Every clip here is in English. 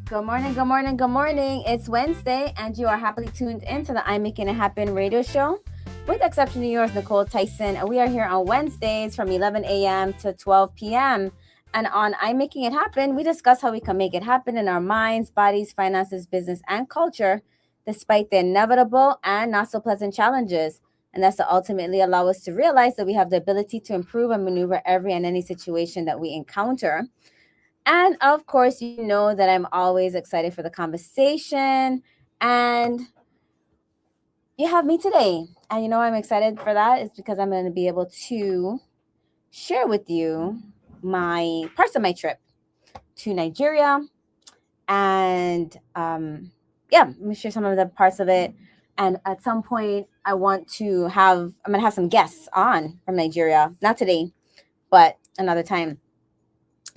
Good morning, good morning, good morning. It's Wednesday, and you are happily tuned into the I'm Making It Happen radio show with exception to yours, Nykole Tyson. And we are here on Wednesdays from 11 a.m. to 12 p.m. And on I'm Making It Happen, we discuss how we can make it happen in our minds, bodies, finances, business, and culture, despite the inevitable and not so pleasant challenges. And that's to ultimately allow us to realize that we have the ability to improve and maneuver every and any situation that we encounter. And of course, you know that I'm always excited for the conversation. And you have me today. And you know I'm excited for that is because I'm going to be able to share with you my parts of my trip to Nigeria. And yeah, let me share some of the parts of it. And at some point, I'm going to have some guests on from Nigeria. Not today, but another time.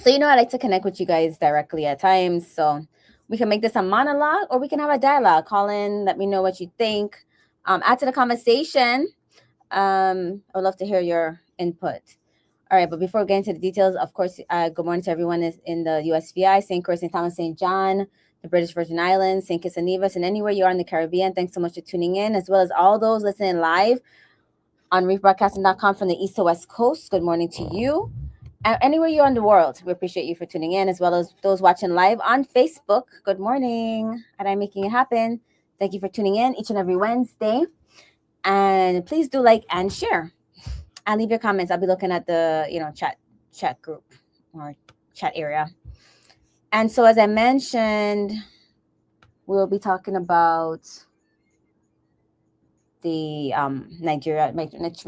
So, I like to connect with you guys directly at times. So we can make this a monologue or we can have a dialogue. Call in, let me know what you think. Add to the conversation. I would love to hear your input. All right, but before we get into the details, of course, good morning to everyone in the USVI, St. Croix, St. Thomas, St. John, the British Virgin Islands, St. Kitts and Nevis, and anywhere you are in the Caribbean. Thanks so much for tuning in, as well as all those listening live on reefbroadcasting.com from the East to West Coast. Good morning to you. Anywhere you're in the world, we appreciate you for tuning in, as well as those watching live on Facebook. Good morning, and I'm Making It Happen. Thank you for tuning in each and every Wednesday. And please do like and share. And leave your comments. I'll be looking at the chat group or chat area. And so, as I mentioned, we'll be talking about the Nigeria, my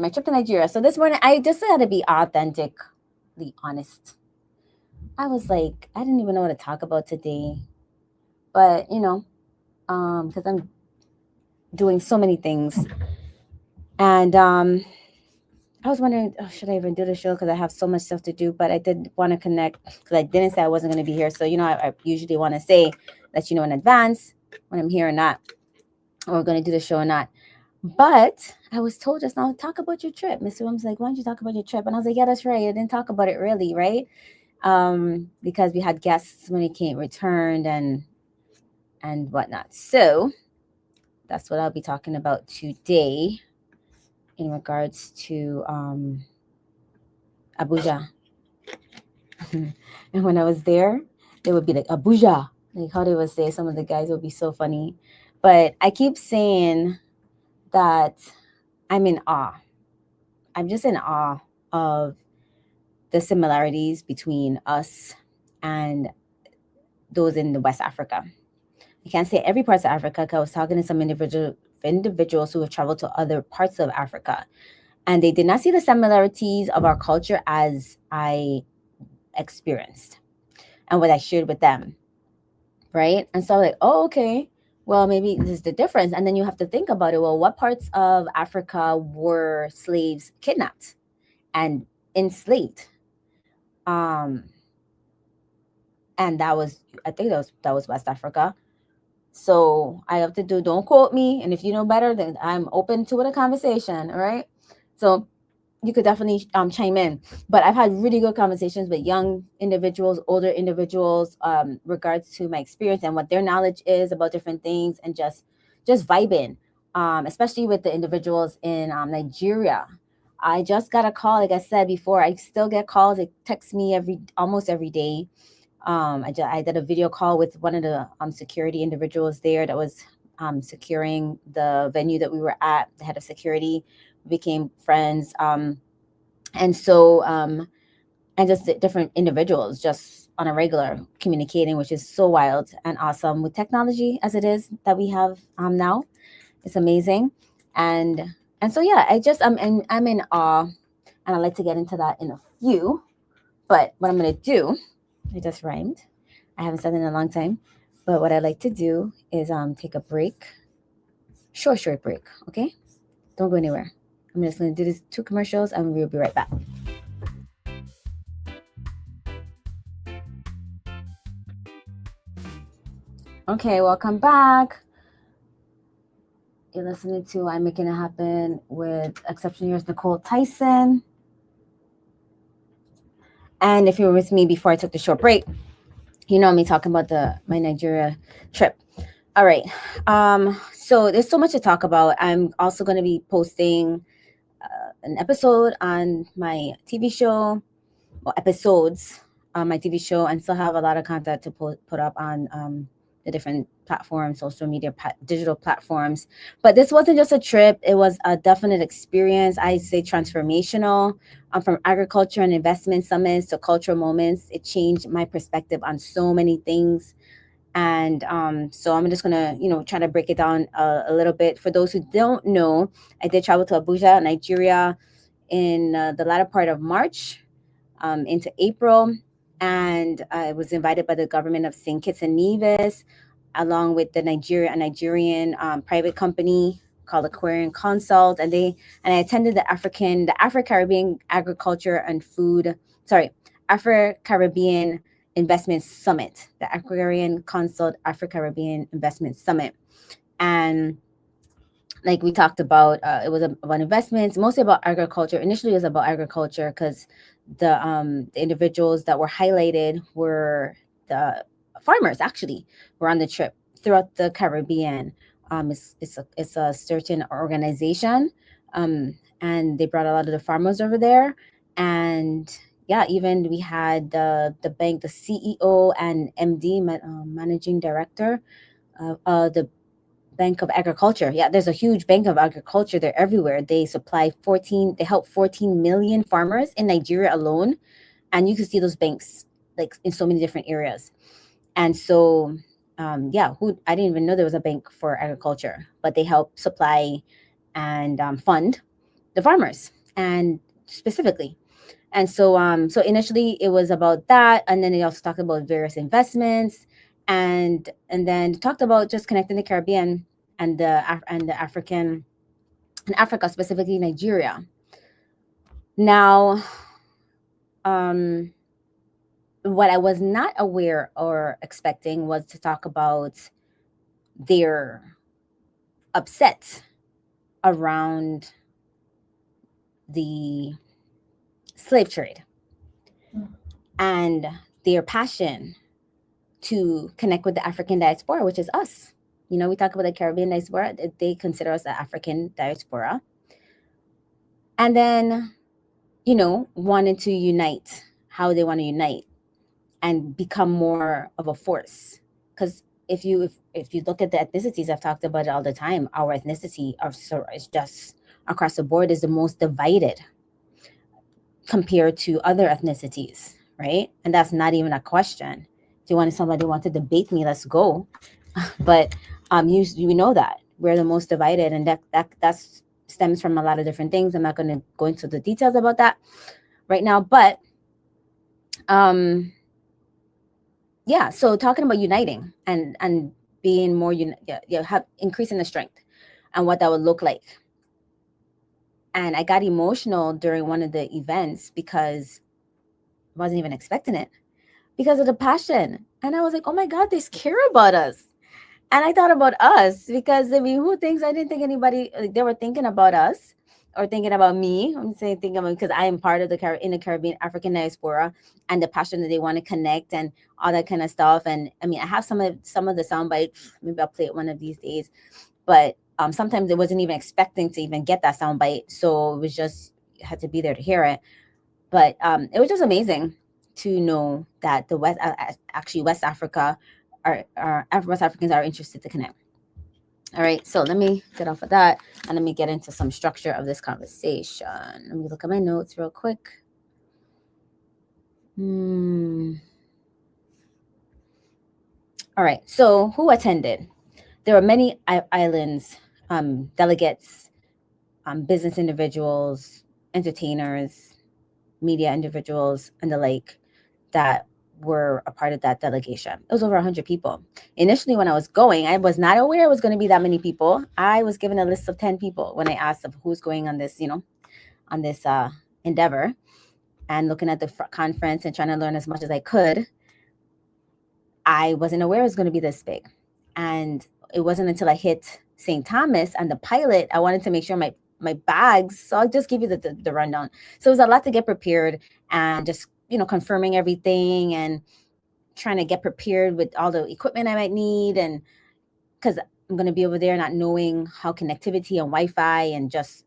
trip to Nigeria. So this morning, I just had to be authentically honest. I was like, I didn't even know what to talk about today, but because I'm doing so many things, and I was wondering, should I even do the show because I have so much stuff to do? But I did want to connect because I didn't say I wasn't going to be here. So I usually want to say let you know in advance when I'm here or not, or we're going to do the show or not. But I was told just now, talk about your trip. Mr. Williams like, why don't you talk about your trip? And I was like, yeah, that's right. I didn't talk about it really, right? Because we had guests when it returned and whatnot. So that's what I'll be talking about today in regards to Abuja. And when I was there, they would be like, Abuja. Like how they would say, some of the guys would be so funny. But I keep saying that I'm in awe. I'm just in awe of the similarities between us and those in the West Africa. I can't say every part of Africa because I was talking to some individuals who have traveled to other parts of Africa, and they did not see the similarities of our culture as I experienced and what I shared with them, right? And so like, oh, okay, well, maybe this is the difference. And then you have to think about it. Well, what parts of Africa were slaves kidnapped and enslaved? And that was, I think that was West Africa. So I have to don't quote me. And if you know better, then I'm open to a conversation. All right. So you could definitely chime in. But I've had really good conversations with young individuals, older individuals, regards to my experience and what their knowledge is about different things, and just vibing, especially with the individuals in Nigeria. I just got a call, like I said before. I still get calls. They text me almost every day. I did a video call with one of the security individuals there that was securing the venue that we were at, the head of security. We became friends. And just different individuals just on a regular communicating, which is so wild and awesome with technology as it is that we have now. It's amazing. And so, yeah, I'm in awe, and I'd like to get into that in a few. But what I'm going to do, I just rhymed. I haven't said it in a long time. But what I'd like to do is take a break. Short break, okay? Don't go anywhere. I'm just going to do these 2 commercials, and we'll be right back. Okay, welcome back. You're listening to I'm Making It Happen with exception yours, Nykole Tyson. And if you were with me before I took the short break, You know me talking about my Nigeria trip. All right. So there's so much to talk about. I'm also going to be posting an episode on my TV show, or episodes on my TV show, and still have a lot of content to put up on the different platforms, social media, digital platforms. But this wasn't just a trip; it was a definite experience. I say transformational. From agriculture and investment summits to cultural moments, it changed my perspective on so many things. And so I'm just gonna, try to break it down a little bit. For those who don't know, I did travel to Abuja, Nigeria, in the latter part of March into April, and I was invited by the government of St. Kitts and Nevis, along with a Nigerian private company called Aquarian Consult, and I attended the Afri-Caribbean Agriculture and Food, Afri-Caribbean Investment Summit, the Aquarian Consult Afri-Caribbean Investment Summit. And like we talked about, it was about investments, mostly about agriculture. Initially, it was about agriculture because the individuals that were highlighted were the farmers. Actually, were on the trip throughout the Caribbean. It's a certain organization, and they brought a lot of the farmers over there. And yeah, even we had the bank, the CEO and MD, managing director, the Bank of Agriculture. Yeah, there's a huge Bank of Agriculture. They're everywhere. They help 14 million farmers in Nigeria alone. And you can see those banks like in so many different areas. And so, I didn't even know there was a bank for agriculture, but they help supply and fund the farmers, and specifically. And so, so initially it was about that, and then they also talked about various investments, and then talked about just connecting the Caribbean and the African and Africa, specifically Nigeria. Now, what I was not aware or expecting was to talk about their upset around the slave trade and their passion to connect with the African diaspora, which is us. You know, we talk about the Caribbean diaspora, they consider us the African diaspora. And then, wanted to unite, how they want to unite and become more of a force. Because if you look at the ethnicities, I've talked about it all the time, our ethnicity is just across the board is the most divided compared to other ethnicities, right? And that's not even a question. If somebody want to debate me, let's go. But you know that we're the most divided, and that stems from a lot of different things. I'm not going to go into the details about that right now, but so talking about uniting and being more increasing the strength and what that would look like. And I got emotional during one of the events because I wasn't even expecting it, because of the passion. And I was like, oh my God, they care about us. And I thought about us because, who thinks? I didn't think anybody, they were thinking about us or thinking about me. I'm saying thinking about, because I am part of the Caribbean African diaspora, and the passion that they want to connect and all that kind of stuff. And I have some of the sound bites. Maybe I'll play it one of these days. But sometimes I wasn't even expecting to even get that sound bite. So it was just, you had to be there to hear it. But it was just amazing to know that the West Africa, West Africans are interested to connect. All right, so let me get off of that and let me get into some structure of this conversation. Let me look at my notes real quick. All right, so who attended? There were many islands, delegates, business individuals, entertainers, media individuals, and the like that were a part of that delegation. It was over 100 people. Initially, when I was going, I was not aware it was going to be that many people. I was given a list of 10 people when I asked of who's going on this, on this endeavor, and looking at the conference and trying to learn as much as I could. I wasn't aware it was going to be this big. And it wasn't until I hit St. Thomas and the pilot, I wanted to make sure my bags. So I'll just give you the rundown. So it was a lot to get prepared and just, confirming everything. And trying to get prepared with all the equipment I might need, and because I'm going to be over there not knowing how connectivity and Wi-Fi and just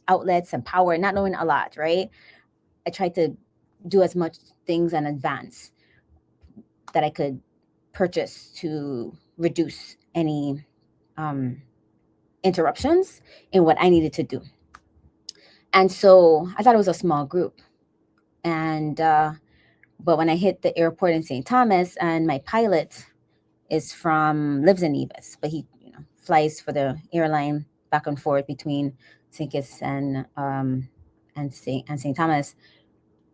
outlets and power, not knowing a lot, right? I tried to do as much things in advance that I could purchase to reduce any interruptions in what I needed to do. And so I thought it was a small group. And but when I hit the airport in St. Thomas, and my pilot lives in Nevis, but he flies for the airline back and forth between St. Kitts and St. Thomas,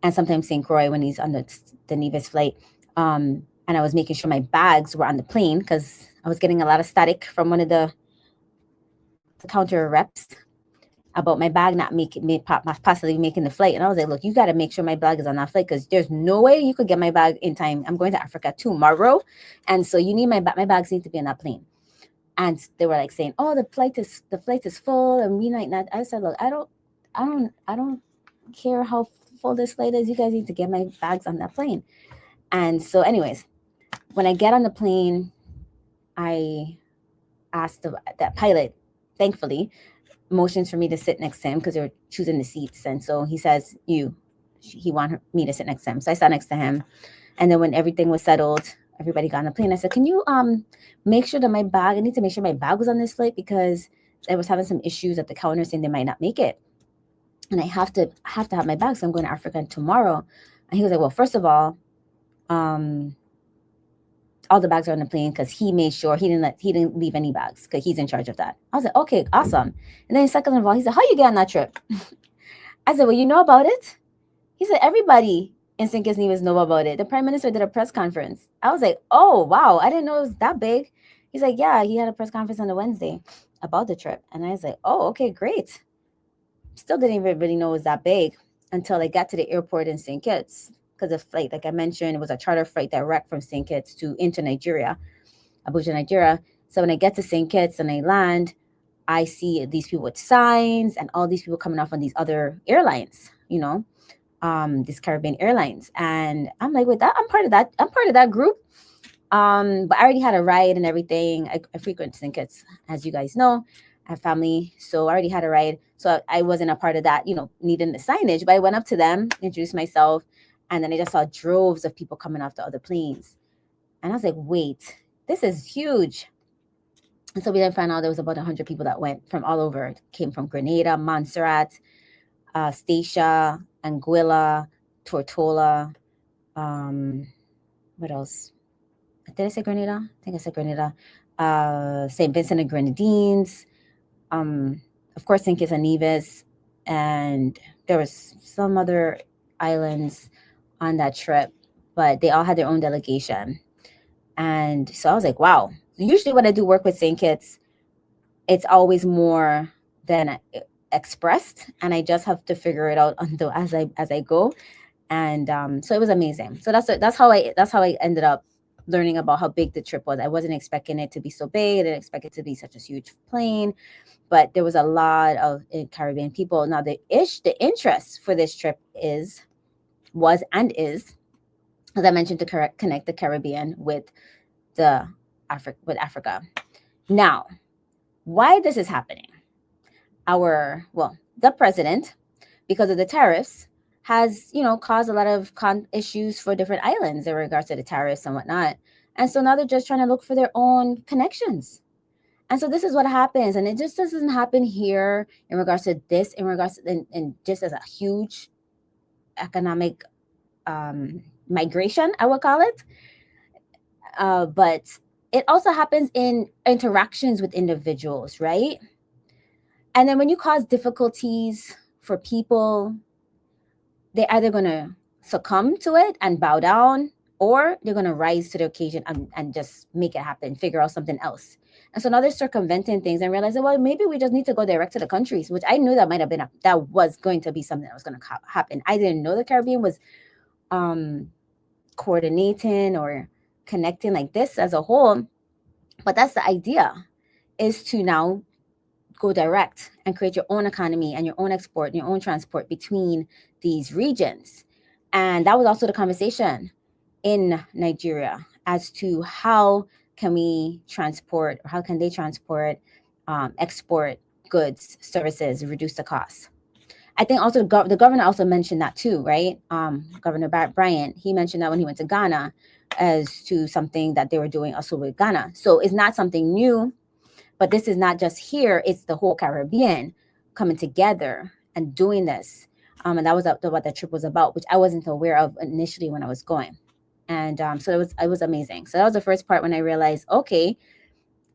and sometimes St. Croix when he's on the Nevis flight. And I was making sure my bags were on the plane because I was getting a lot of static from one of the counter reps about my bag not possibly making the flight. And I was like, look, you got to make sure my bag is on that flight because there's no way you could get my bag in time. I'm going to Africa tomorrow. And so you need my bags need to be on that plane. And they were like saying, oh, the flight is full and we might not. I said, look, I don't care how full this flight is. You guys need to get my bags on that plane. And so anyways, when I get on the plane, I asked that pilot, thankfully, motions for me to sit next to him because they were choosing the seats. And so he says, he wanted me to sit next to him. So I sat next to him. And then when everything was settled, everybody got on the plane. I said, can you make sure that I need to make sure my bag was on this flight because I was having some issues at the counter saying they might not make it. And I have to have my bag. So I'm going to Africa tomorrow. And he was like, well, first of all the bags are on the plane because he made sure he didn't leave any bags because he's in charge of that. I was like, okay, awesome. And then second of all, he said, how you get on that trip? I said, well, you know about it? He said, everybody in St. Kitts Nevis know about it. The prime minister did a press conference. I was like, oh, wow, I didn't know it was that big. He's like, yeah, he had a press conference on a Wednesday about the trip. And I was like, oh, okay, great. Still didn't even really know it was that big until I got to the airport in St. Kitts. Because the flight, like I mentioned, it was a charter flight direct from St. Kitts into Nigeria, Abuja, Nigeria. So when I get to St. Kitts and I land, I see these people with signs and all these people coming off on these other airlines, these Caribbean airlines. And I'm like, wait, I'm part of that. I'm part of that group. But I already had a ride and everything. I frequent St. Kitts, as you guys know. I have family, so I already had a ride. So I wasn't a part of that, needing the signage. But I went up to them, introduced myself. And then I just saw droves of people coming off the other planes. And I was like, wait, this is huge. And so we then found out there was about 100 people that went from all over. It came from Grenada, Montserrat, Statia, Anguilla, Tortola. What else? Did I say Grenada? I think I said Grenada. St. Vincent and Grenadines. Of course, St. Kitts and Nevis. And there was some other islands on that trip, but they all had their own delegation. And so I was like, wow. Usually when I do work with St. Kitts, it's always more than expressed, and I just have to figure it out as I go. And so it was amazing. So that's how I ended up learning about how big the trip was. I wasn't expecting it to be so big. I didn't expect it to be such a huge plane, but there was a lot of Caribbean people. Now the interest for this trip was, as I mentioned, to connect the Caribbean with Africa. Now, why this is happening? The president, because of the tariffs, has caused a lot of issues for different islands in regards to the tariffs and whatnot. And so now they're just trying to look for their own connections. And so this is what happens, and it just doesn't happen here in regards to this, and just as a huge economic migration, I would call it. But it also happens in interactions with individuals, right? And then when you cause difficulties for people, they're either going to succumb to it and bow down, or they're going to rise to the occasion and just make it happen, figure out something else. And so now they're circumventing things and realizing, well, maybe we just need to go direct to the countries, which I knew that was going to be something that was going to happen. I didn't know the Caribbean was coordinating or connecting like this as a whole. But that's the idea, is to now go direct and create your own economy and your own export and your own transport between these regions. And that was also the conversation. in Nigeria as to how can we transport, or how can they transport, export goods, services, reduce the costs. I think also the governor also mentioned that too, right? Governor Bryant, he mentioned that when he went to Ghana as to something that they were doing also with Ghana. So it's not something new, but this is not just here, it's the whole Caribbean coming together and doing this. And that was what the trip was about, which I wasn't aware of initially when I was going. And so it was amazing. So that was the first part when I realized, okay.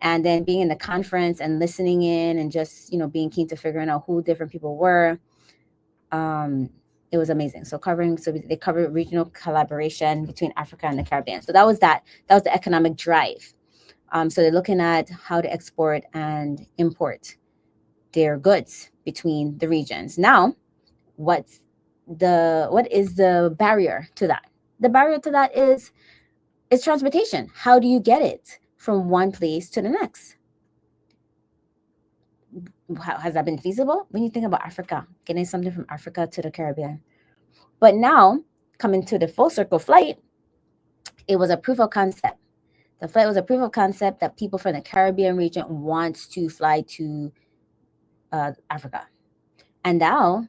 And then being in the conference and listening in and just, being keen to figuring out who different people were. It was amazing. So they covered regional collaboration between Africa and the Caribbean. So that was the economic drive. So they're looking at how to export and import their goods between the regions. Now, what is the barrier to that? The barrier to that is transportation. How do you get it from one place to the next? Has that been feasible? When you think about Africa, getting something from Africa to the Caribbean. But now, coming to the full circle flight, it was a proof of concept. The flight was a proof of concept that people from the Caribbean region want to fly to Africa. And now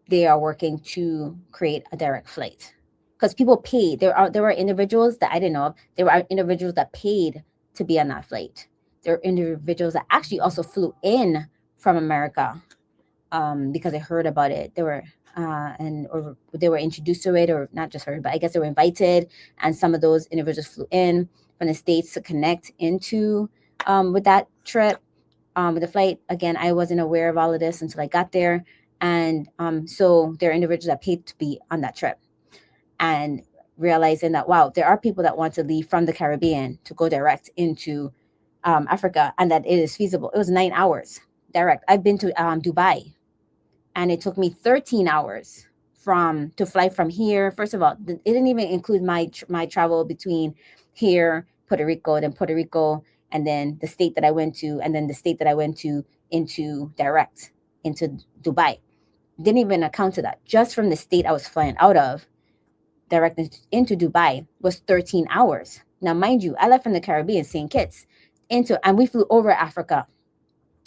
they are working to create a direct flight. Because people paid. There were individuals that I didn't know of. There were individuals that paid to be on that flight. There are individuals that actually also flew in from America because they heard about it. They were or they were introduced to it, or not just heard, but I guess they were invited. And some of those individuals flew in from the States to connect into with that trip, with the flight. Again, I wasn't aware of all of this until I got there. And so there are individuals that paid to be on that trip. And realizing that, wow, there are people that want to leave from the Caribbean to go direct into Africa, and that it is feasible. It was 9 hours direct. I've been to Dubai, and it took me 13 hours to fly from here. First of all, it didn't even include my travel between here, Puerto Rico, and then the state that I went to, and then the state that I went to into Dubai. Didn't even account to that. Just from the state I was flying out of, direct into Dubai, was 13 hours. Now, mind you, I left from the Caribbean, St. Kitts, and we flew over Africa,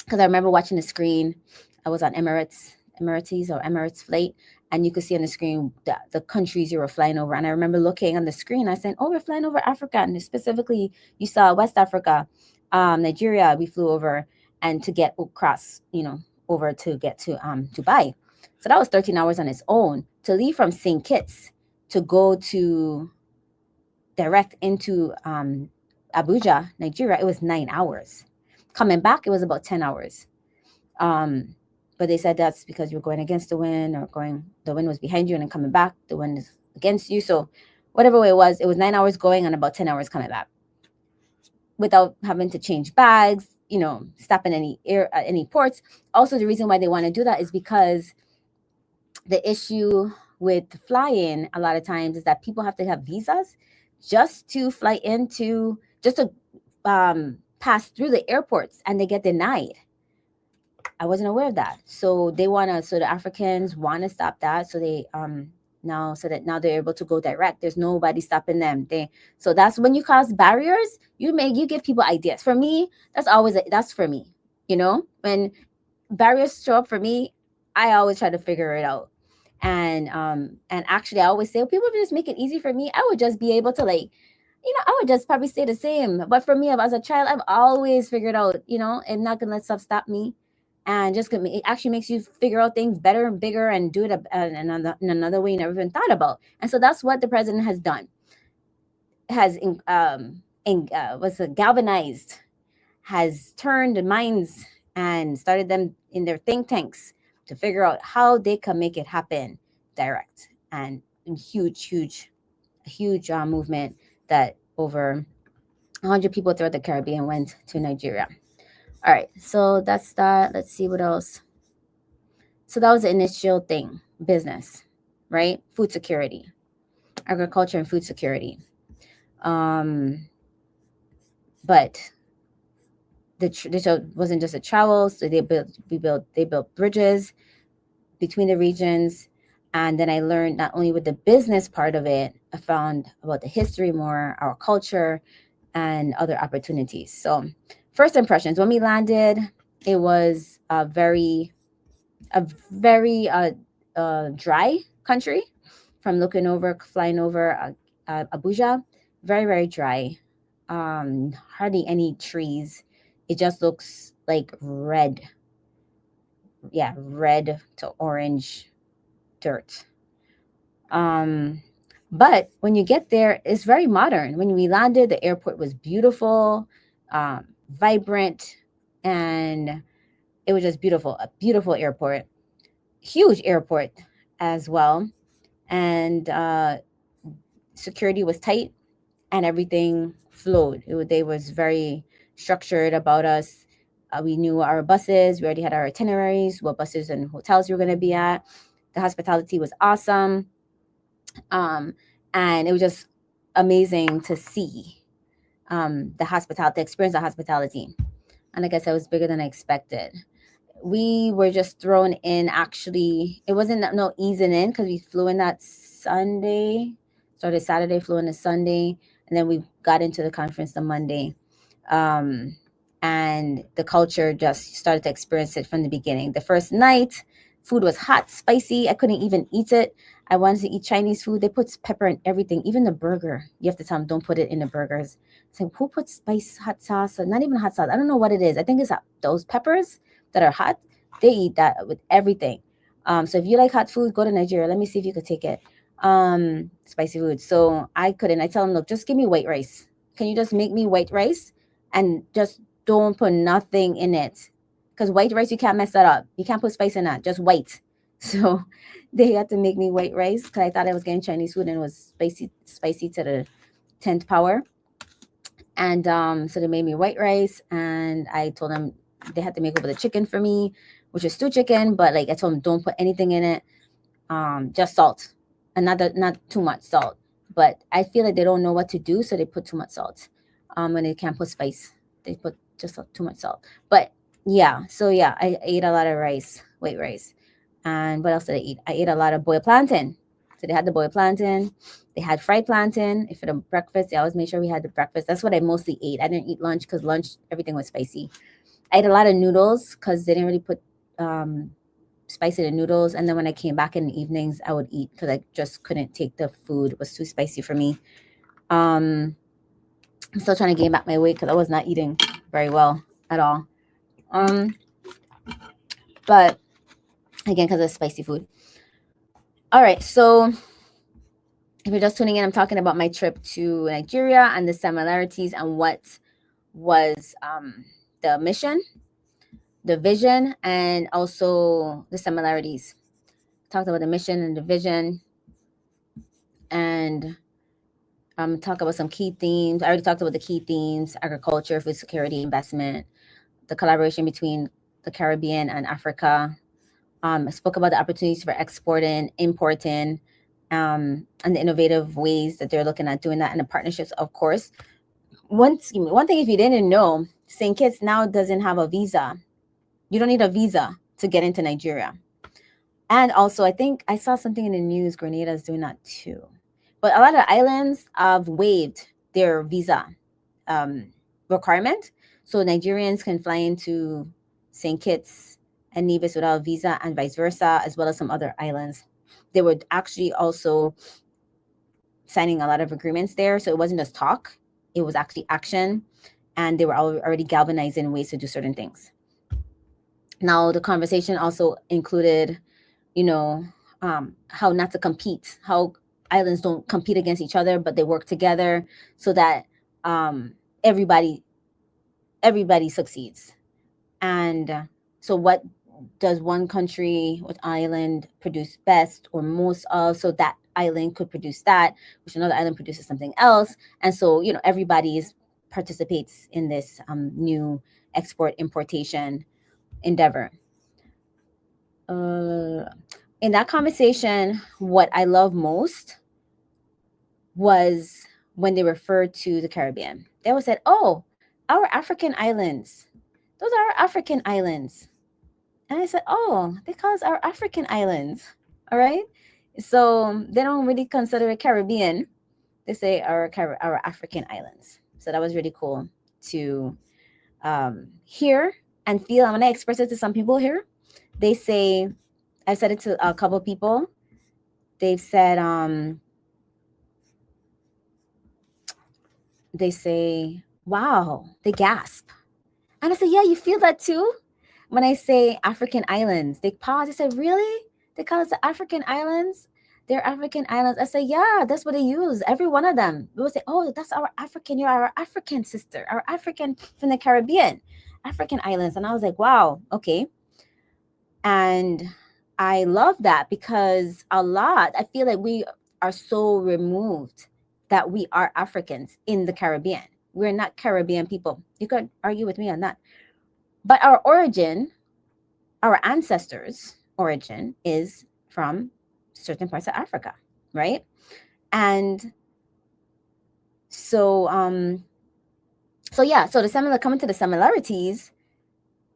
because I remember watching the screen. I was on Emirates flight, and you could see on the screen the countries you were flying over. And I remember looking on the screen, I said, oh, we're flying over Africa. And specifically, you saw West Africa, Nigeria, we flew over, and to get across, over to get to Dubai. So that was 13 hours on its own. To leave from St. Kitts to go to direct into Abuja, Nigeria, it was 9 hours. Coming back, it was about 10 hours. But they said that's because you're going against the wind, or the wind was behind you, and then coming back, the wind is against you. So whatever way it was 9 hours going and about 10 hours coming back, without having to change bags, stop in any ports. Also, the reason why they want to do that is because the issue with flying a lot of times is that people have to have visas just to fly just to pass through the airports, and they get denied. I wasn't aware of that. So the Africans want to stop that. So they now they're able to go direct. There's nobody stopping them. So that's when you cause barriers, you give people ideas. For me, that's for me. When barriers show up for me, I always try to figure it out. And actually I always say, people would just make it easy for me, I would just be able to I would just probably stay the same. But for me, as a child, I've always figured out, I'm not gonna let stuff stop me. And it actually makes you figure out things better and bigger, and do it in another way you never even thought about. And so that's what the president has done. Galvanized, has turned the minds and started them in their think tanks to figure out how they can make it happen direct. And huge movement that over 100 people throughout the Caribbean went to Nigeria. All right, so that's that. Let's see what else. So that was the initial thing, business, right? Food security, agriculture and food security. But the wasn't just a travel. So they built bridges between the regions. And then I learned not only with the business part of it, I found about the history more, our culture, and other opportunities. So, first impressions when we landed, it was a very dry country. From looking over, flying over Abuja, very very dry. Hardly any trees. It just looks like red, yeah, red to orange dirt. Um, but when you get there, it's very modern. When we landed, the airport was beautiful, vibrant, and it was just beautiful. A beautiful airport, huge airport as well. And security was tight and everything flowed. They was very structured about us. We knew our buses. We already had our itineraries, what buses and hotels we were going to be at. The hospitality was awesome. And it was just amazing to see the hospitality, the experience of hospitality. And like I said, it was bigger than I expected. We were just thrown in. Actually, it wasn't no easing in because we flew in that Sunday, started Saturday, flew in a Sunday, and then we got into the conference the Monday. Um, and the culture just started to experience it from the beginning. The first night, food was hot, spicy. I couldn't even eat it. I wanted to eat Chinese food. They put pepper in everything, even the burger. You have to tell them, don't put it in the burgers. So who puts spice, hot sauce? Not even hot sauce. I don't know what it is. I think it's those peppers that are hot. They eat that with everything. So if you like hot food, go to Nigeria. Let me see if you could take it. Spicy food. So I couldn't. I tell them, look, just give me white rice. Can you just make me white rice and just don't put nothing in it? Because white rice, you can't mess that up. You can't put spice in that. Just white. So they had to make me white rice because I thought I was getting Chinese food and it was spicy to the 10th power. And so they made me white rice, and I told them they had to make over the chicken for me, which is stew chicken, but like I told them, don't put anything in it, just salt, and not too much salt. But I feel like they don't know what to do, so they put too much salt. When they can't put spice, they put just too much salt. But yeah, so yeah, I ate a lot of rice, white rice. And what else did I eat? I ate a lot of boiled plantain. So they had the boiled plantain. They had fried plantain. For the breakfast, they always made sure we had the breakfast. That's what I mostly ate. I didn't eat lunch because lunch, everything was spicy. I ate a lot of noodles because they didn't really put spice in the noodles. And then when I came back in the evenings, I would eat because I just couldn't take the food. It was too spicy for me. I'm still trying to gain back my weight because I was not eating very well at all. But again, because of spicy food. All right, so if you're just tuning in, I'm talking about my trip to Nigeria and the similarities and what was the mission, the vision, and also the similarities. Talked about the mission and the vision, and talk about some key themes. I already talked about the key themes: agriculture, food security, investment, the collaboration between the Caribbean and Africa. I spoke about the opportunities for exporting, importing, and the innovative ways that they're looking at doing that, and the partnerships, of course. One thing, if you didn't know, St. Kitts now doesn't have a visa. You don't need a visa to get into Nigeria. And also, I think I saw something in the news, Grenada is doing that too. But a lot of islands have waived their visa requirement. So Nigerians can fly into St. Kitts and Nevis without a visa, and vice versa, as well as some other islands. They were actually also signing a lot of agreements there. So it wasn't just talk, it was actually action. And they were already galvanizing ways to do certain things. Now, the conversation also included, how not to compete, how islands don't compete against each other, but they work together so that everybody succeeds. And so what does one country, what island produce best or most of, so that island could produce that, which another island produces something else. And so, everybody participates in this new export importation endeavor. In that conversation, what I love most was when they referred to the Caribbean. They always said, oh, our African islands, those are our African islands. And I said, oh, they call us our African islands. All right. So they don't really consider it Caribbean. They say our African islands. So that was really cool to hear and feel. And when I express it to some people here, they say, I've said it to a couple of people. They've said, they say, wow, they gasp. And I said, yeah, you feel that too? When I say African islands, they pause. They said, really? They call us the African islands? They're African islands. I say, yeah, that's what they use. Every one of them. They will say, oh, that's our African. You're our African sister, our African from the Caribbean, African islands. And I was like, wow, okay. And I love that because I feel like we are so removed that we are Africans in the Caribbean. We're not Caribbean people. You could argue with me on that. But our origin, our ancestors' origin is from certain parts of Africa, right? And so coming to the similarities,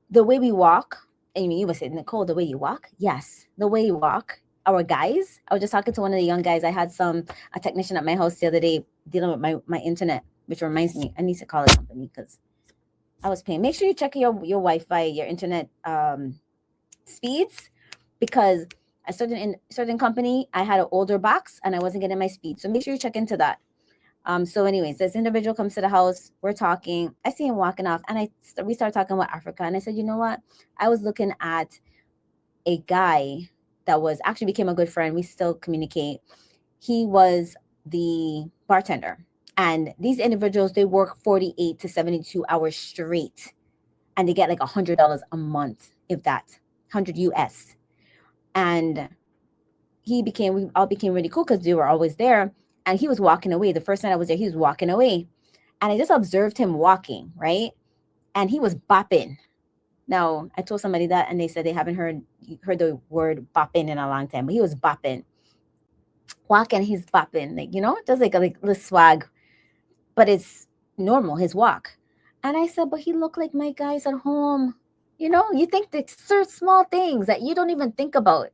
the way we walk, and you were saying, Nykole, the way you walk, yes, the way you walk. Our guys, I was just talking to one of the young guys. I had a technician at my house the other day dealing with my internet, which reminds me, I need to call the company because I was paying. Make sure you check your Wi-Fi, your internet speeds, because a certain company, I had an older box and I wasn't getting my speed. So make sure you check into that. So anyways, this individual comes to the house, we're talking, I see him walking off, and we start talking about Africa. And I said, you know what? I was looking at a guy that actually became a good friend. We still communicate. He was the bartender. And these individuals, they work 48 to 72 hours straight. And they get like $100 a month, if that, 100 US. And we all became really cool because they were always there. And he was walking away. The first night I was there, he was walking away. And I just observed him walking, right? And he was bopping. Now, I told somebody that, and they said they haven't heard the word bopping in a long time, but he was bopping. Walking, he's bopping, like, just like a swag, but it's normal, his walk. And I said, but he looked like my guys at home. You think the small things that you don't even think about.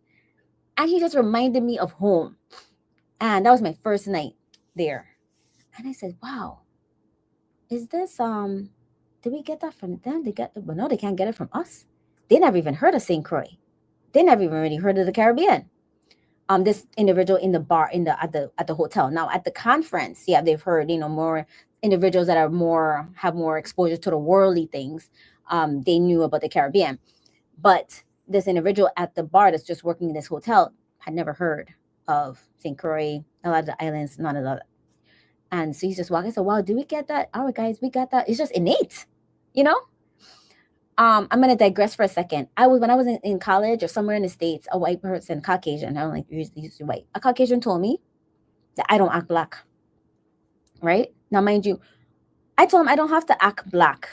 And he just reminded me of home. And that was my first night there. And I said, wow, is this, did we get that from them? No, they can't get it from us. They never even heard of St. Croix. They never even really heard of the Caribbean. This individual in the bar, at the hotel. Now at the conference, yeah, they've heard, more individuals that have more exposure to the worldly things. They knew about the Caribbean. But this individual at the bar that's just working in this hotel had never heard of St. Croix, a lot of the islands, none of that. And so he's just walking. So, wow, do we get that? Our guys, we got that. It's just innate, I'm going to digress for a second. When I was in college or somewhere in the States, a white person, Caucasian, I don't like usually white, a Caucasian told me that I don't act black, right? Now, mind you, I told him I don't have to act black.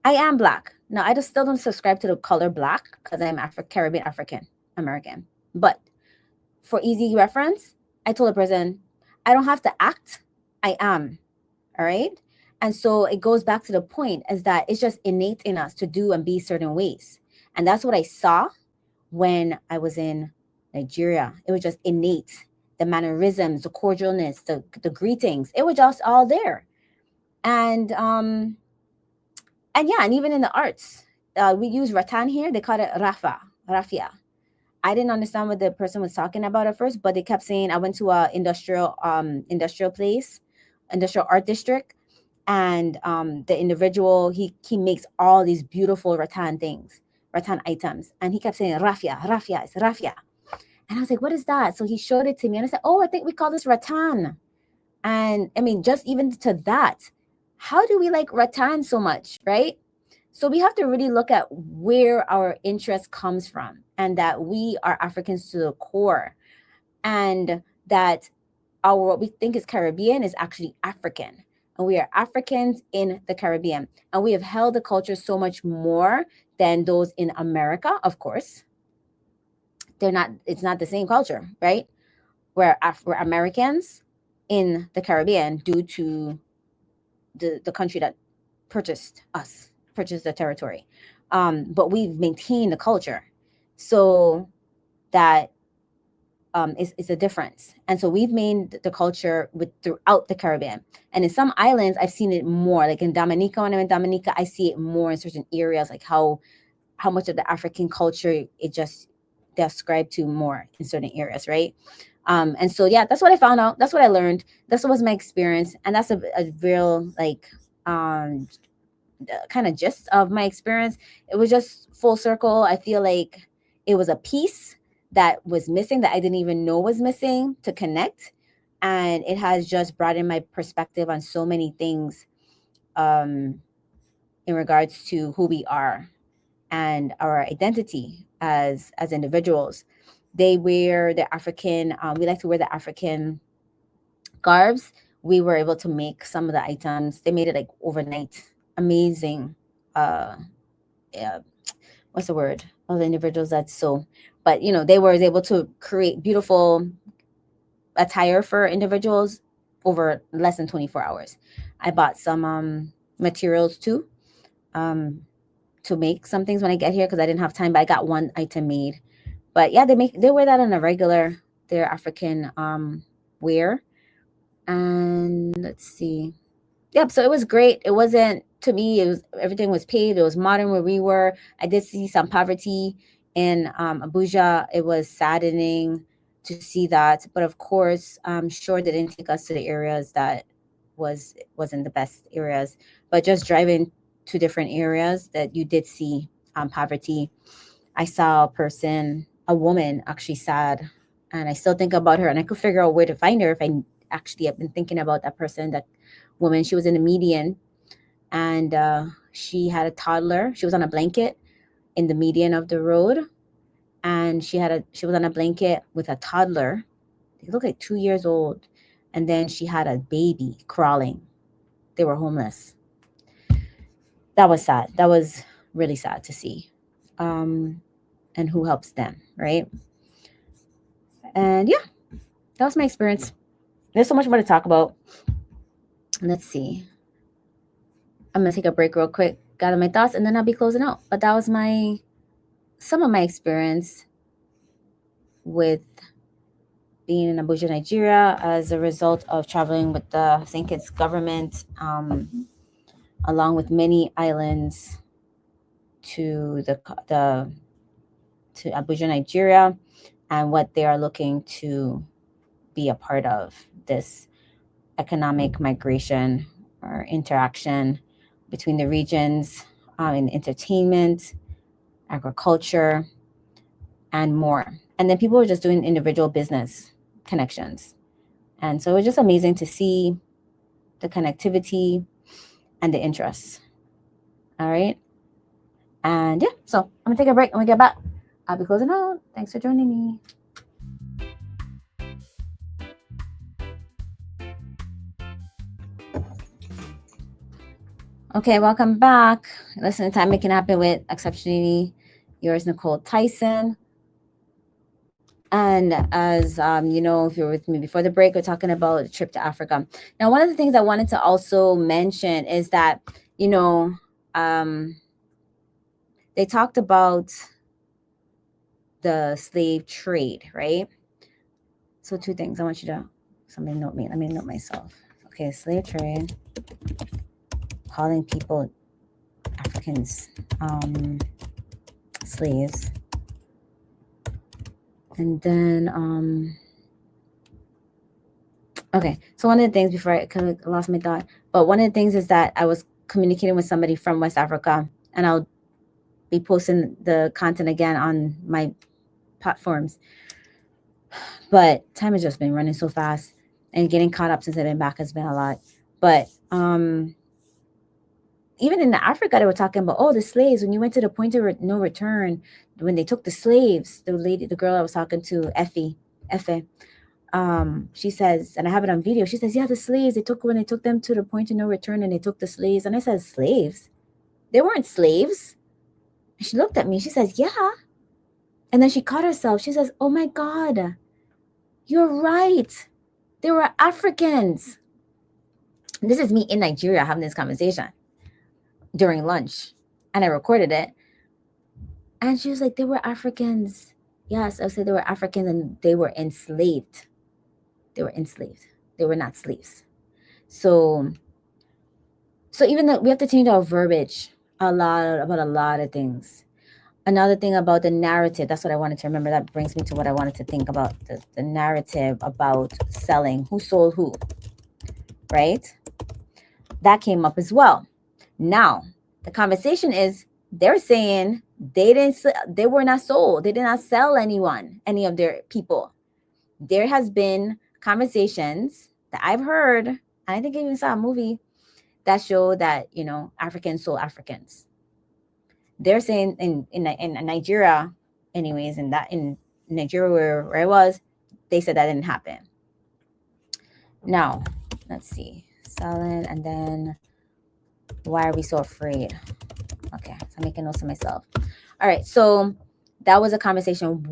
I am black. Now, I just still don't subscribe to the color black because I'm Caribbean African American. But for easy reference, I told the person, I don't have to act. I am. All right. And so it goes back to the point is that it's just innate in us to do and be certain ways. And that's what I saw when I was in Nigeria. It was just innate. The mannerisms, the cordialness, the greetings, it was just all there. And yeah, and even in the arts, we use rattan here. They call it rafia. I didn't understand what the person was talking about at first, but they kept saying, I went to a industrial place, industrial art district. And the individual, he makes all these beautiful rattan items. And he kept saying, rafia, it's rafia. And I was like, what is that? So he showed it to me. And I said, oh, I think we call this rattan. And I mean, just even to that, how do we like rattan so much, right? So we have to really look at where our interest comes from, and that we are Africans to the core, and that what we think is Caribbean is actually African. And we are Africans in the Caribbean. And we have held the culture so much more than those in America, of course. It's not the same culture, right? We're Americans in the Caribbean due to the country that purchased the territory. But we've maintained the culture so that is a difference. And so we've made the culture throughout the Caribbean. And in some islands, I've seen it more. Like in Dominica, when I'm in Dominica, I see it more in certain areas, like how much of the African culture it just they ascribe to more in certain areas, right? And so yeah, that's what I found out. That's what I learned. That's what was my experience, and that's a real like kind of gist of my experience. It was just full circle. I feel like it was a piece that was missing that I didn't even know was missing to connect, and it has just broadened my perspective on so many things in regards to who we are and our identity as individuals. They wear the African, we like to wear the African garbs. We were able to make some of the items. They made it like overnight. Amazing. Yeah, what's the word? All the individuals that sew. But they were able to create beautiful attire for individuals over less than 24 hours. I bought some materials too. To make some things when I get here because I didn't have time, but I got one item made. But yeah, they wear that on a regular, their African wear. And let's see. Yep, so it was great. It wasn't, to me, everything was paved. It was modern where we were. I did see some poverty in Abuja. It was saddening to see that. But of course, I'm sure they didn't take us to the areas that wasn't the best areas. But just driving to different areas that you did see poverty. I saw a woman actually sad, and I still think about her, and I could figure out where to find her if I actually have been thinking about that person, that woman. She was in a median, and she had a toddler. She was on a blanket in the median of the road, and she was on a blanket with a toddler. They looked like 2 years old, and then she had a baby crawling. They were homeless. That was sad. That was really sad to see. And who helps them, right? And yeah, that was my experience. There's so much more to talk about. Let's see. I'm going to take a break real quick, gather my thoughts, and then I'll be closing out. But that was some of my experience with being in Abuja, Nigeria, as a result of traveling with the St. Kitts government, along with many islands to to Abuja, Nigeria, and what they are looking to be a part of, this economic migration or interaction between the regions in entertainment, agriculture, and more. And then people were just doing individual business connections. And so it was just amazing to see the connectivity and the interests. All right. And yeah, so I'm gonna take a break. When we get back, I'll be closing out. Thanks for joining me. Okay, welcome back. Listen to Time Making Happen with exceptionally yours, Nykole Tyson. And as if you're with me before the break, we're talking about a trip to Africa. Now, one of the things I wanted to also mention is that, they talked about the slave trade, right? So two things I want you to, somebody note me. Let me note myself. Okay, slave trade, calling people Africans slaves. And then, okay, so one of the things, before I kind of lost my thought, but one of the things is that I was communicating with somebody from West Africa, and I'll be posting the content again on my platforms. But time has just been running so fast, and getting caught up since I've been back has been a lot. But even in Africa, they were talking about, the slaves, when you went to the point of no return, when they took the slaves, the girl I was talking to, Effie, she says, and I have it on video, she says, yeah, the slaves, when they took them to the point of no return, and they took the slaves. And I said, slaves? They weren't slaves. And she looked at me, she says, yeah. And then she caught herself. She says, oh my God, you're right. They were Africans. And this is me in Nigeria having this conversation during lunch, and I recorded it. And she was like, they were Africans. Yes, I would say they were Africans and they were enslaved. They were enslaved. They were not slaves. So even though we have to change our verbiage about a lot of things. Another thing about the narrative, that's what I wanted to remember. That brings me to what I wanted to think about, the narrative about selling, who sold who, right? That came up as well. Now, the conversation is they're saying they were not sold. They did not sell any of their people. There has been conversations that I've heard, and I think I even saw a movie that showed that, Africans sold Africans. They're saying in Nigeria, anyways, in Nigeria where I was, they said that didn't happen. Now, let's see. Selling, and then why are we so afraid? Okay, so I'm making notes of myself. All right, so that was a conversation.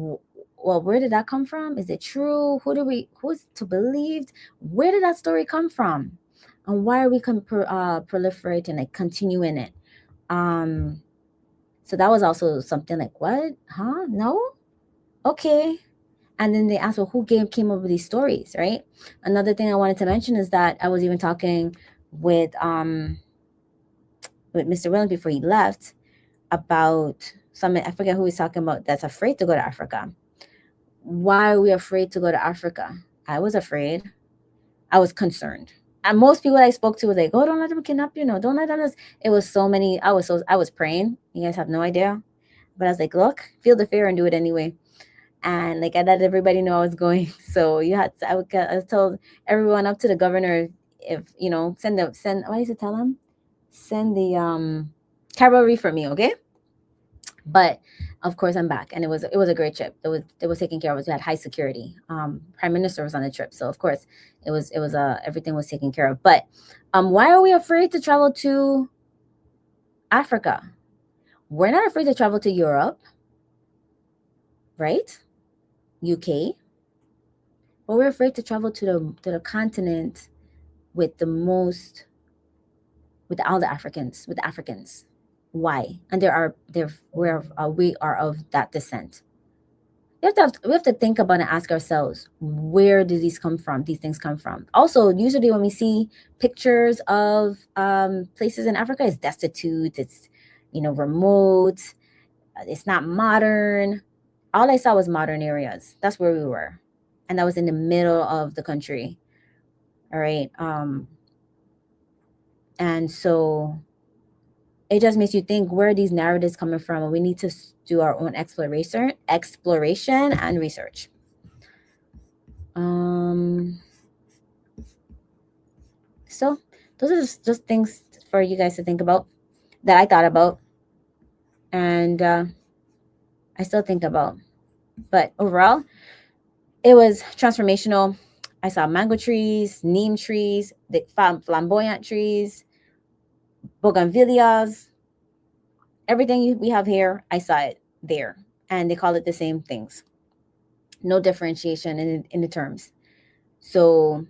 Well, where did that come from? Is it true? Who's to believe? Where did that story come from? And why are we proliferating, like continuing it? So that was also something like, what? Huh? No? Okay. And then they asked, well, who came up with these stories, right? Another thing I wanted to mention is that I was even talking with Mr. Williams before he left about something. I forget who he's talking about that's afraid to go to Africa. Why are we afraid to go to Africa? I was afraid. I was concerned. And most people I spoke to were like, oh, don't let them kidnap you. No, don't let them. It was so many. I was praying. You guys have no idea. But I was like, look, feel the fear and do it anyway. And like I let everybody know I was going. So I told everyone up to the governor, if send what did you tell them? Send the cavalry for me, okay? But of course I'm back, and it was a great trip. It was taken care of. We had high security. Prime Minister was on the trip, so of course it was everything was taken care of. But why are we afraid to travel to Africa? We're not afraid to travel to Europe, right? UK. But we're afraid to travel to the continent with all the Africans, with the Africans. Why? And we are of that descent. We have to think about and ask ourselves, where do these come from? These things come from. Also, usually when we see pictures of places in Africa, it's destitute, it's remote, it's not modern. All I saw was modern areas. That's where we were, and that was in the middle of the country. All right, and so it just makes you think, where are these narratives coming from? And we need to do our own exploration and research. So those are just things for you guys to think about, that I thought about, and I still think about. But overall, it was transformational. I saw mango trees, neem trees, the flamboyant trees, bougainvilleas, everything we have here, I saw it there. And they call it the same things. No differentiation in the terms. So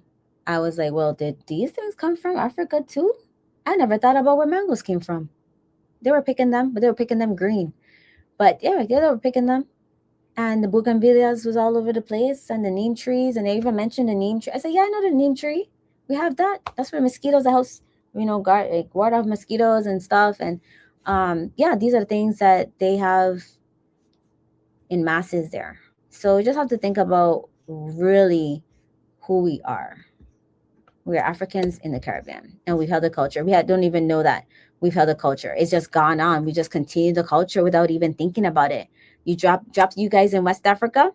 I was like, well, did these things come from Africa too? I never thought about where mangoes came from. They were picking them, but they were picking them green. But yeah, they were picking them. And the bougainvilleas was all over the place, and the neem trees, and they even mentioned the neem tree. I said, yeah, I know the neem tree. We have that. That's where mosquitoes, the house, guard off mosquitoes and stuff. And yeah, these are the things that they have in masses there. So we just have to think about really who we are. We are Africans in the Caribbean, and we've held a culture. Don't even know that we've held a culture. It's just gone on. We just continue the culture without even thinking about it. You drop you guys in West Africa,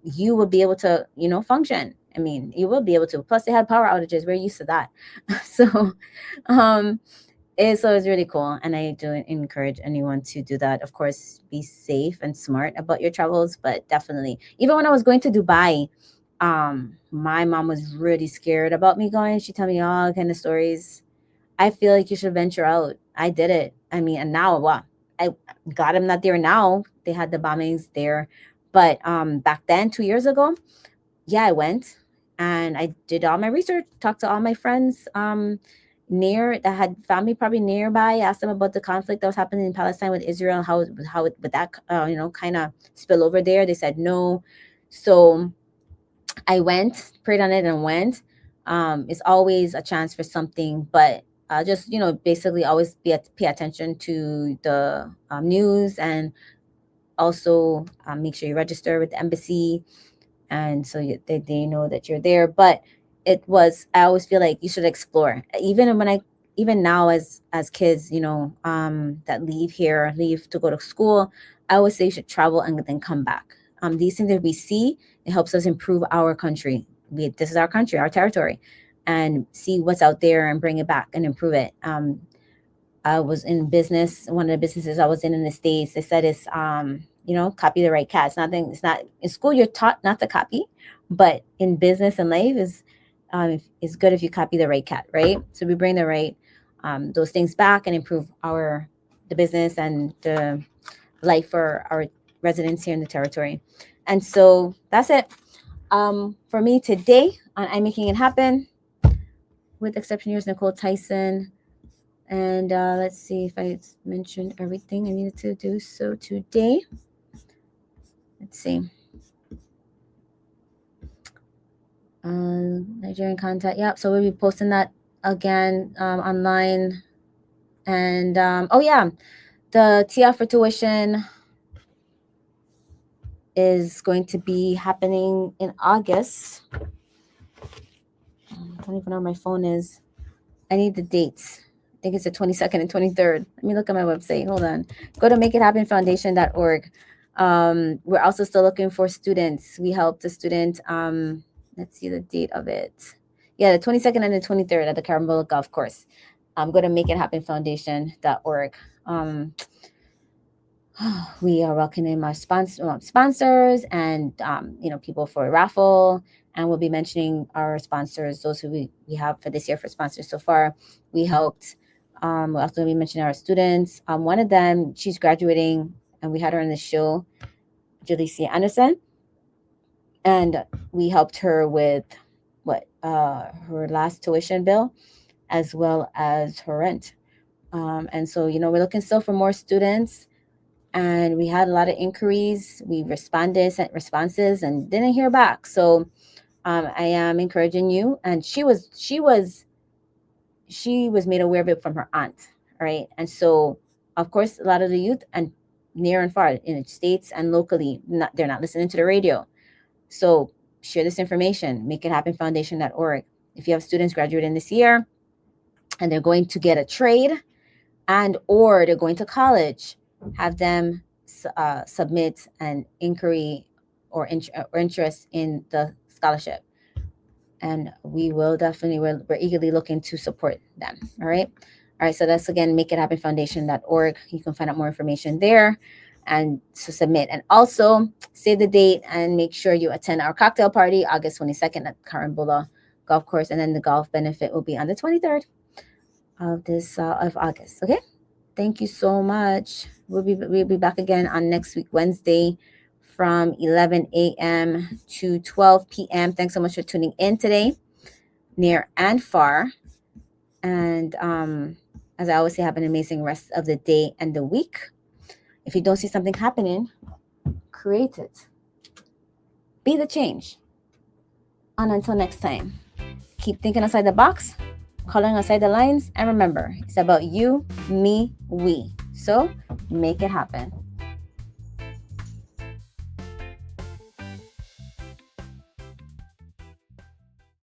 you will be able to, function. I mean, you will be able to. Plus, they had power outages. We're used to that. So, it's really cool, and I do encourage anyone to do that. Of course, be safe and smart about your travels, but definitely, even when I was going to Dubai, my mom was really scared about me going. She told me all kind of stories. I feel like you should venture out. I did it. I mean, and now, well, I glad I'm not there now. They had the bombings there, but back then, 2 years ago, yeah, I went and I did all my research, talked to all my friends, that had family probably nearby, asked them about the conflict that was happening in Palestine with Israel and how it would that kind of spill over there. They said no. So I went, prayed on it, and went. It's always a chance for something, but just basically always pay attention to the news, and also make sure you register with the embassy, and so they know that you're there. But I always feel like you should explore, even now as kids, that leave to go to school. I always say you should travel and then come back. These things that we see, it helps us improve our country. This is our country, our territory, and see what's out there and bring it back and improve it. I was in business. One of the businesses I was in the States, they said it's copy the right cat. It's not in school. You're taught not to copy, but in business and life it's good if you copy the right cat, right? So we bring the right those things back and improve the business and the life for our residents here in the territory. And so that's it for me today on I'm Making It Happen with Exception Yours, Nykole Tyson. And let's see if I mentioned everything I needed to do so today. Let's see. Nigerian contact. Yep. So we'll be posting that again online. And the TF for tuition is going to be happening in August. I don't even know where my phone is. I need the dates. I think it's the 22nd and 23rd. Let me look at my website. Hold on. Go to makeithappenfoundation.org. We're also still looking for students. We helped a student. Let's see the date of it. Yeah, the 22nd and the 23rd at the Carambola Golf Course. Go to makeithappenfoundation.org. We are welcoming our sponsors and people for a raffle, and we'll be mentioning our sponsors, those who we have for this year for sponsors so far. We helped. We'll also be mentioning our students. One of them, she's graduating, and we had her on the show, Jalicia Anderson, and we helped her with her last tuition bill, as well as her rent. And so we're looking still for more students. And we had a lot of inquiries. We sent responses and didn't hear back. So I am encouraging you. And she was made aware of it from her aunt, right? And so, of course, a lot of the youth and near and far in the States and locally, they're not listening to the radio. So share this information. makeithappenfoundation.org. If you have students graduating this year and they're going to get a trade or they're going to college, have them submit an inquiry or interest in the scholarship. And we're eagerly looking to support them. All right. So that's, again, makeithappenfoundation.org. You can find out more information there and to submit. And also save the date and make sure you attend our cocktail party August 22nd at Carambola Golf Course. And then the golf benefit will be on the 23rd of August. Okay. Thank you so much. We'll be back again on next week, Wednesday, from 11 a.m. to 12 p.m. Thanks so much for tuning in today, near and far. And as I always say, have an amazing rest of the day and the week. If you don't see something happening, create it. Be the change. And until next time, keep thinking outside the box, coloring outside the lines, and remember, it's about you, me, we. So make it happen.